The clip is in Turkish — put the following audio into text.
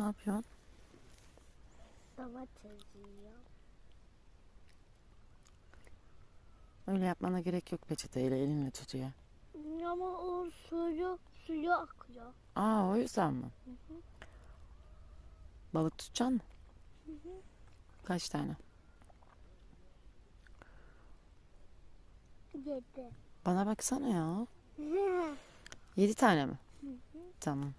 yapıyorsun? Domates yiyor. Öyle yapmana gerek yok, peçeteyle elinle tutuyor. Ama o suyu akıyor. Aa, o yüzden mi? Balık tutacaksın mı? Kaç tane? 7. Bana baksana ya. 7 tane mi? Tamam.